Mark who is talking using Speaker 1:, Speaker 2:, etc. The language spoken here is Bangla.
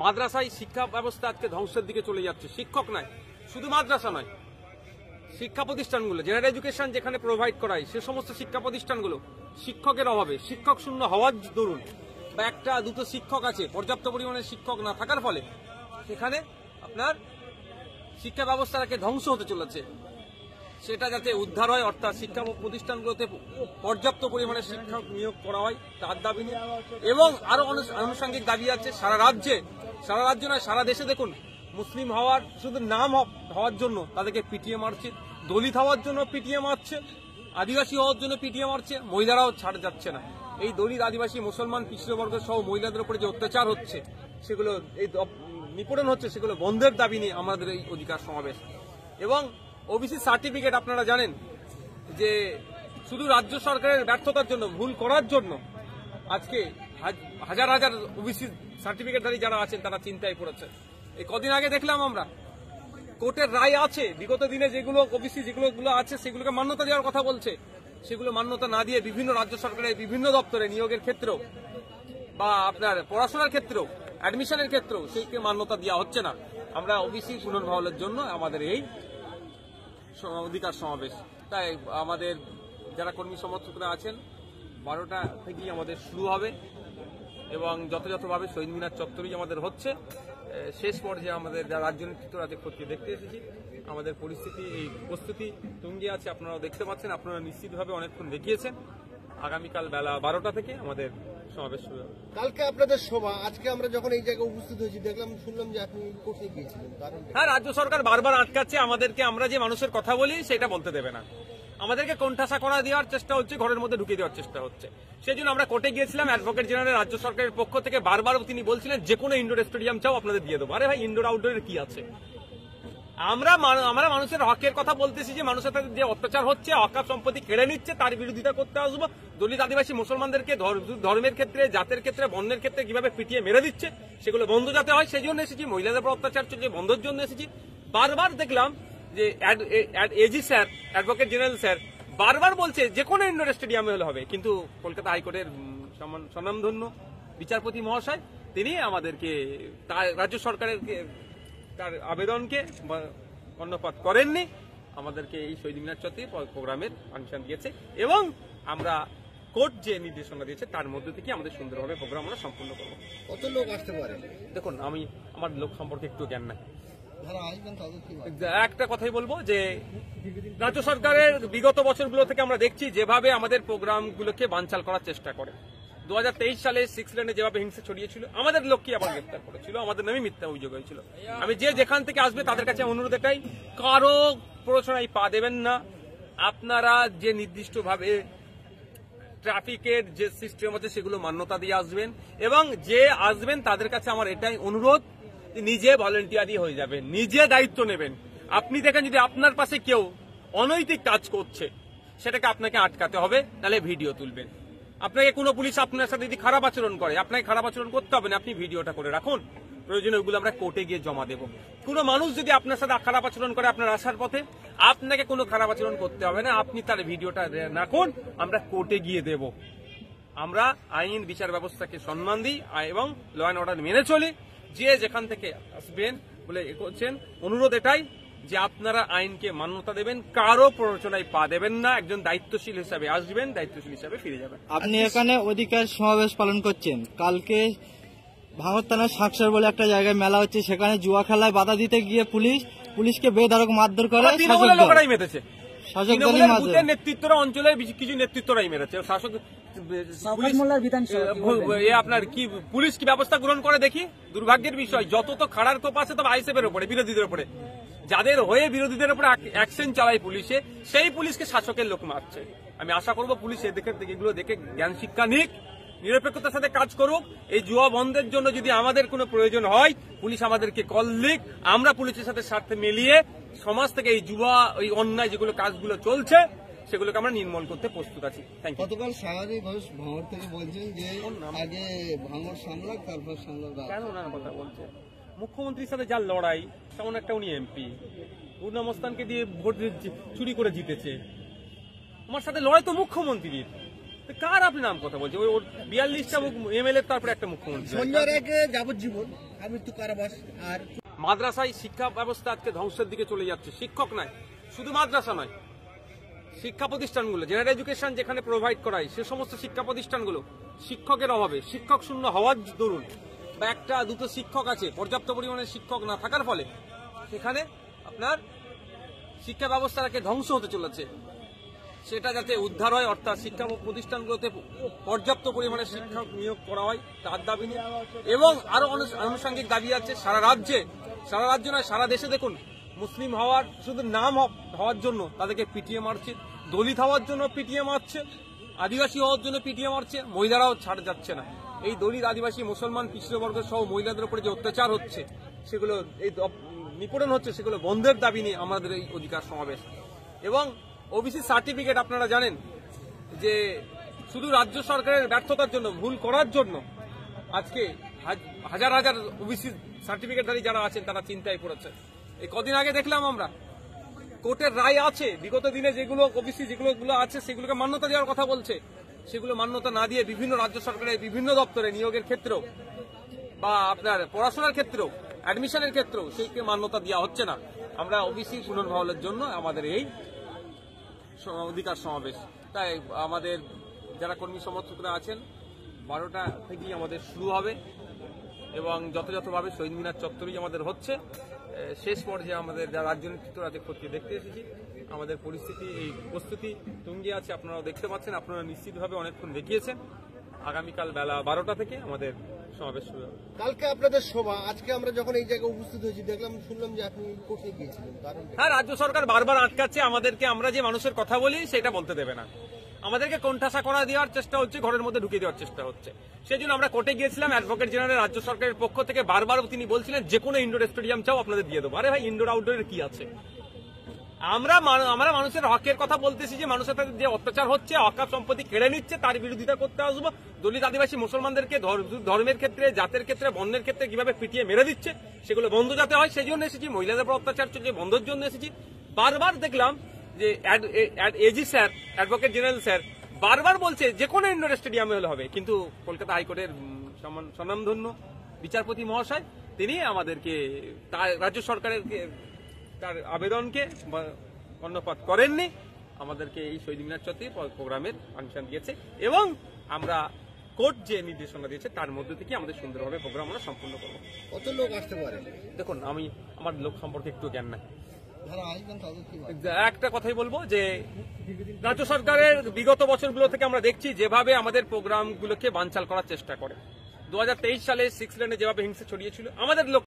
Speaker 1: মাদ্রাসায় শিক্ষা ব্যবস্থা আজকে ধ্বংসের দিকে চলে যাচ্ছে। শিক্ষক নয়, শুধু মাদ্রাসা নয়, শিক্ষা প্রতিষ্ঠানগুলো, জেনারেল এডুকেশন যেখানে প্রোভাইড করায় সে সমস্ত শিক্ষা প্রতিষ্ঠানগুলো শিক্ষকের অভাবে, শিক্ষক শূন্য হওয়ার দরুন, বা একটা দুটো শিক্ষক আছে, পর্যাপ্ত পরিমাণে শিক্ষক না থাকার ফলে সেখানে আপনার শিক্ষা ব্যবস্থাটাকে ধ্বংস হতে চলেছে। সেটা যাতে উদ্ধার হয়, অর্থাৎ শিক্ষা প্রতিষ্ঠানগুলোতে পর্যাপ্ত পরিমাণে শিক্ষক নিয়োগ করা হয়, তার দাবি নিয়ে। এবং আরো আনুষঙ্গিক দাবি আছে সারা রাজ্য নয় সারা দেশে। দেখুন, মুসলিম হওয়ার শুধু নাম হওয়ার জন্য তাদেরকে পিটিয়ে মারছে, দলিত হওয়ার জন্য পিটিয়ে মারছে, আদিবাসী হওয়ার জন্য পিটিয়ে মারছে, মহিলারাও ছাড় যাচ্ছে না। এই দলিত, আদিবাসী, মুসলমান, পিছিয়ে বর্গ সহ মহিলাদের উপরে যে অত্যাচার হচ্ছে, সেগুলো এই নিপীড়ন হচ্ছে, সেগুলো বন্ধের দাবি নিয়ে আমাদের এই অধিকার সমাবেশ। এবং ওবিসি সার্টিফিকেট আপনারা জানেন যে শুধু রাজ্য সরকারের ব্যর্থতার জন্য, ভুল করার জন্য আজকে হাজার হাজার ওবিসি সার্টিফিকেটধারী যারা আছেন তারা চিন্তায় পড়েছে। এই কদিন আগে দেখলাম আমরা কোর্টের রায় আছে, বিগত দিনে যেগুলো ওবিসি যেগুলো আছে সেগুলোকে মান্যতা দেওয়ার কথা বলছে, সেগুলো মান্যতা না দিয়ে বিভিন্ন রাজ্য সরকারের বিভিন্ন দপ্তরে নিয়োগের ক্ষেত্রেও বা আপনার পড়াশোনার ক্ষেত্রেও, অ্যাডমিশনের ক্ষেত্রেও সেইকে মান্যতা দেওয়া হচ্ছে না। আমরা ওবিসি পুনর্বহালের জন্য আমাদের এই অধিকার সমাবেশ। তাই আমাদের যারা কর্মী সমর্থকরা আছেন 12টা থেকেই আমাদের শুরু হবে এবং যথাযথভাবে শহীদ মিনার চত্বরেই আমাদের হচ্ছে। শেষ পর্যায়ে আমাদের যারা রাজ্য নেতৃত্বরা খতিয়ে দেখতে এসেছি, আমাদের পরিস্থিতি, এই প্রস্তুতি তুঙ্গে আছে, আপনারাও দেখতে পাচ্ছেন, আপনারা নিশ্চিতভাবে অনেকক্ষণ দেখিয়েছেন। আগামীকাল বেলা 12টা থেকে আমাদের সমাবেশ শুরু হবে।
Speaker 2: কালকে আপনাদের সভা, আজকে আমরা যখন এই জায়গায় উপস্থিত হয়েছি দেখলাম, শুনলাম যে আপনি কোর্টে গিয়েছিলেন।
Speaker 1: হ্যাঁ, রাজ্য সরকার বারবার আটকাচ্ছে আমাদেরকে, আমরা যে মানুষের কথা বলি সেটা বলতে দেবে না, আমাদেরকে কোণঠাসা করা দেওয়ার চেষ্টা হচ্ছে, ঘরের মধ্যে ঢুকিয়ে দেওয়ার চেষ্টা হচ্ছে। সেই জন্য আমরা কোর্টে গিয়েছিলাম। অ্যাডভোকেট জেনারেল রাজ্য সরকারের পক্ষ থেকে বারবার তিনি বলছিলেন যে কোনো ইনডোর স্টেডিয়াম চাও আপনাদের দিয়ে দেবো। আরে ভাই, ইনডোর আউটডোরের কি আছে? আমরা মানুষের হকের কথা বলতেছি, যে মানুষের যে অত্যাচার হচ্ছে, অকাপ সম্পত্তি কেড়ে নিচ্ছে, তার বিরোধিতা করতে আসবো। দলিত, আদিবাসী, মুসলমানদেরকে ধর্মের ক্ষেত্রে, জাতের ক্ষেত্রে, বর্ণের ক্ষেত্রে কিভাবে পিটিয়ে মেরে দিচ্ছে সেগুলো বন্ধ যাতে হয় সেই জন্য এসেছি। মহিলাদের উপর অত্যাচার চলছে, বন্ধের জন্য এসেছি। বারবার দেখলাম যে AG sir, advocate general sir বারবার বলছে যে কোনো ইনডোর স্টেডিয়ামে হলে হবে, কিন্তু কলকাতা হাইকোর্টের স্বনামধন্য বিচারপতি মহাশয় তিনি আমাদেরকে রাজ্য সরকারের তার আবেদনকে কর্ণপাত করেননি, আমাদেরকে এই শহীদ মিনার চত্বরে প্রোগ্রামের পারমিশন দিয়েছে এবং আমরা কোর্ট যে নির্দেশনা দিয়েছে তার মধ্যে থেকে আমাদের সুন্দরভাবে প্রোগ্রাম আমরা সম্পূর্ণ করবো।
Speaker 2: কত লোক আসতে পারে?
Speaker 1: দেখুন, আমার লোক সম্পর্কে একটু জ্ঞান নাই। একটা কথাই বলবো যে রাজ্য সরকারের বিগত বছরগুলো থেকে আমরা দেখছি যেভাবে আমাদের প্রোগ্রামগুলোকে বানচাল করার চেষ্টা করে। 2023 সালে 6 লেনে যেভাবে হিংসা ছড়িয়েছিল, আমাদের লোককে আবার গ্রেফতার করেছিল, আমাদের নামে মিথ্যা অভিযোগ হয়েছিল। আমি যেখান থেকে আসবে তাদের কাছে অনুরোধ এটাই, কারো প্ররোচনায় পা দেবেন না। আপনারা যে নির্দিষ্টভাবে ট্রাফিকের যে সিস্টেম আছে সেগুলো মান্যতা দিয়ে আসবেন এবং যে আসবেন তাদের কাছে আমার এটাই অনুরোধ, নিজে ভলেন্টিয়ারি হয়ে যাবেন, নিজে দায়িত্ব নেবেন। আপনি দেখেন যদি আপনার পাশে কেউ অনৈতিক কাজ করছে সেটাকে আপনাকে আটকাতে হবে, তাহলে ভিডিও তুলবেন। আপনাকে কোনো পুলিশ আপনার সাথে যদি খারাপ আচরণ করে, আপনাকে খারাপ আচরণ করতে হবে না, আপনি ভিডিওটা করে রাখুন, প্রয়োজনে ওইগুলো আমরা কোর্টে গিয়ে জমা দেব। কোনো মানুষ যদি আপনার সাথে খারাপ আচরণ করে আপনার আসার পথে, আপনাকে কোনো খারাপ আচরণ করতে হবে না, আপনি তার ভিডিওটা রাখুন, আমরা কোর্টে গিয়ে দেব। আমরা আইন বিচার ব্যবস্থাকে সম্মান দিই এবং ল অ্যান্ড অর্ডার মেনে চলি। যে যেখান থেকে আসবেন বলে করছেন, অনুরোধ এটাই যে আপনারা আইনকে মান্যতা দেবেন, কারো প্ররোচনায় পা দেবেন না, একজন দায়িত্বশীল হিসাবে আসবেন, দায়িত্বশীল হিসাবে ফিরে যাবেন।
Speaker 3: আপনি এখানে অধিকার সমাবেশ পালন করছেন, কালকে ভাঙড় থানার সাকসার বলে একটা জায়গায় মেলা হচ্ছে, সেখানে জুয়া খেলায় বাধা দিতে গিয়ে পুলিশকে বেধড়ক মারধর করে,
Speaker 1: লোকেরাই মেরেছে, নেতৃত্বরা অঞ্চলের কিছু নেতৃত্বরাই মেরেছে। শাসক আপনার কি পুলিশ কি ব্যবস্থা গ্রহণ করে দেখি? দুর্ভাগ্যের বিষয়, যত তো খাড়ার কোপ আছে তবে আইএসএফ এর উপরে, বিরোধীদের উপরে, যাদের হয়ে বিরোধীদের উপরে অ্যাকশন চালায় পুলিশে, সেই পুলিশকে শাসকের লোক মারছে। আমি আশা করবো পুলিশ এগুলো দেখে জ্ঞান শিক্ষা নিক, নিরপেক্ষতার সাথে কাজ করুক। এই জুয়া বন্ধের জন্য যদি আমাদের কোনো প্রয়োজন হয়, পুলিশ আমাদেরকে কল দিক, আমরা পুলিশের সাথে স্বার্থে মিলিয়ে সমাজ থেকে এই জুয়া, ওই অন্যায় যেগুলো কাজগুলো চলছে সেগুলোকে আমরা নির্মূল করতে প্রস্তুত আছি।
Speaker 2: গতকাল স্বাভাবিক ভাঙড় থেকে বলছেন যে আগে ভাঙড় সামলাক, তারপর সামলাক।
Speaker 1: কেন ওনার কথা বলছে? মুখ্যমন্ত্রীর সাথে যার লড়াই, তেমন একটা উনি এমপি, পূর্ণমস্তানকে দিয়ে ভোট চুরি করে জিতেছে। আমার সাথে লড়াই তো মুখ্যমন্ত্রীর, কার আপনি নাম কথা বলছেন? ওই 42টা এমএলএ, তারপরে একটা মুখ্যমন্ত্রী।
Speaker 2: সঞ্জয় রায়কে যাবজ্জীবন আমৃত্যু কারাবাস। আর
Speaker 1: মাদ্রাসায় শিক্ষা ব্যবস্থা আজকে ধ্বংসের দিকে চলে যাচ্ছে। শিক্ষক নয়, শুধু মাদ্রাসা নয়, শিক্ষা প্রতিষ্ঠানগুলো জেনারেল এডুকেশন যেখানে প্রোভাইড করায় সে সমস্ত শিক্ষা প্রতিষ্ঠানগুলো শিক্ষকের অভাবে, শিক্ষক শূন্য হওয়ার দরুন বা একটা দুটো শিক্ষক আছে, পর্যাপ্ত পরিমাণে শিক্ষক না থাকার ফলে সেখানে আপনার শিক্ষা ব্যবস্থাটাকে ধ্বংস হতে চলেছে। সেটা যাতে উদ্ধার হয়, অর্থাৎ শিক্ষা প্রতিষ্ঠানগুলোতে পর্যাপ্ত পরিমাণে শিক্ষক নিয়োগ করা হয় তার দাবি নিয়ে। এবং আরো আনুষঙ্গিক দাবি আছে সারা রাজ্য নয় সারা দেশে। দেখুন, মুসলিম হওয়ার শুধু নাম হওয়ার জন্য তাদেরকে পিটিয়ে মারছে, দলিত হওয়ার জন্য পিটিয়ে মারছে, আদিবাসী হওয়ার জন্য পিটিয়ে মারছে, মহিলারাও ছাড় যাচ্ছে না। এই দলিত, আদিবাসী, মুসলমান, পিছিয়ে বর্গ সহ মহিলাদের উপরে যে অত্যাচার হচ্ছে, সেগুলো এই নিপীড়ন হচ্ছে, সেগুলো বন্ধের দাবি নিয়ে আমাদের এই অধিকার সমাবেশ। এবং ওবিসি সার্টিফিকেট আপনারা জানেন যে শুধু রাজ্য সরকারের ব্যর্থতার জন্য, ভুল করার জন্য আজকে হাজার হাজার ওবিসি সার্টিফিকেটধারী যারা আছেন তারা চিন্তায় পড়েছে। এই কদিন আগে দেখলাম আমরা কোর্টের রায় আছে, বিগত দিনে যেগুলো ওবিসি যেগুলো আছে সেগুলোকে মান্যতা দেওয়ার কথা বলছে, সেগুলো মান্যতা না দিয়ে বিভিন্ন রাজ্য সরকারের বিভিন্ন দপ্তরে নিয়োগের ক্ষেত্রেও বা আপনার পড়াশোনার ক্ষেত্রেও, অ্যাডমিশনের ক্ষেত্রেও সেইকে মান্যতা দেওয়া হচ্ছে না। আমরা ওবিসি পুনর্বহালের জন্য আমাদের এই অধিকার সমাবেশ। তাই আমাদের যারা কর্মী সমর্থকরা আছেন 12টা থেকেই আমাদের শুরু হবে এবং যথাযথভাবে শহীদ মিনার চত্বরেই আমাদের হচ্ছে। শেষ পর্যায়ে আমাদের যারা রাজ্য নেতৃত্ব আছে খতিয়ে দেখতে এসেছি, আমাদের পরিস্থিতি এই প্রস্তুতি তুঙ্গে আছে, আপনারাও দেখতে পাচ্ছেন, আপনারা নিশ্চিতভাবে অনেকক্ষণ দেখিয়েছেন। আগামীকাল বেলা 12টা থেকে আমাদের সমাবেশ শুরু হবে।
Speaker 2: কালকে আপনাদের সভা, আজকে আমরা যখন এই জায়গায় উপস্থিত হয়েছি শুনলাম যে আপনি কোর্টে গিয়েছিলেন, কারণ
Speaker 1: হ্যাঁ, রাজ্য সরকার বারবার আটকাচ্ছে আমাদেরকে। আমরা যে মানুষের কথা বলি সেটা বলতে দেবে না, আমাদেরকে কোণঠাসা করা দেওয়ার চেষ্টা হচ্ছে, ঘরের মধ্যে ঢুকিয়ে দেওয়ার চেষ্টা হচ্ছে। সেই জন্য আমরা কোর্টে গিয়েছিলাম। অ্যাডভোকেট জেনারেল রাজ্য সরকারের পক্ষ থেকে বারবার তিনি বলছিলেন যে কোনো ইনডোর স্টেডিয়াম চাও আপনাদের দিয়ে দেবো। আরে ভাই, ইনডোর আউটডোরের কি আছে? আমরা মানুষের হকের কথা বলতেছি, যে মানুষের যে অত্যাচার হচ্ছে, অকাপ সম্পত্তি কেড়ে নিচ্ছে, তার বিরোধিতা করতে আসবো। দলিত, আদিবাসী, মুসলমানদেরকে ধর্মের ক্ষেত্রে, জাতের ক্ষেত্রে, বর্ণের ক্ষেত্রে কিভাবে পিটিয়ে মেরে দিচ্ছে সেগুলো বন্ধ যাতে হয় সেই জন্য এসেছি। মহিলাদের উপর অত্যাচার চলছে, বন্ধের জন্য এসেছি। বারবার দেখলাম যে AG sir, advocate general sir বারবার বলছে যে কোনো ইনডোর স্টেডিয়ামে হলে হবে, কিন্তু কলকাতা হাইকোর্টের স্বনামধন্য বিচারপতি মহাশয় তিনি আমাদেরকে রাজ্য সরকারের তার আবেদনকে কর্ণপাত করেননি, আমাদেরকে এই শহীদ মিনার চত্বরে প্রোগ্রামের পারমিশন দিয়েছে এবং আমরা কোর্ট যে নির্দেশনা দিয়েছে তার মধ্যে থেকে আমাদের সুন্দরভাবে প্রোগ্রাম আমরা সম্পূর্ণ করবো।
Speaker 2: কত লোক আসতে পারে?
Speaker 1: দেখুন, আমার লোক সম্পর্কে একটু জ্ঞান নাই।
Speaker 2: যারা আসবেন তাদের কি
Speaker 1: একটা কথাই বলবো যে রাজ্য সরকারের বিগত বছরগুলো থেকে আমরা দেখছি যেভাবে আমাদের প্রোগ্রামগুলোকে বানচাল করার চেষ্টা করে। 2023 সালে 6 লেনে যেভাবে হিংসা ছড়িয়েছিল, আমাদের লোক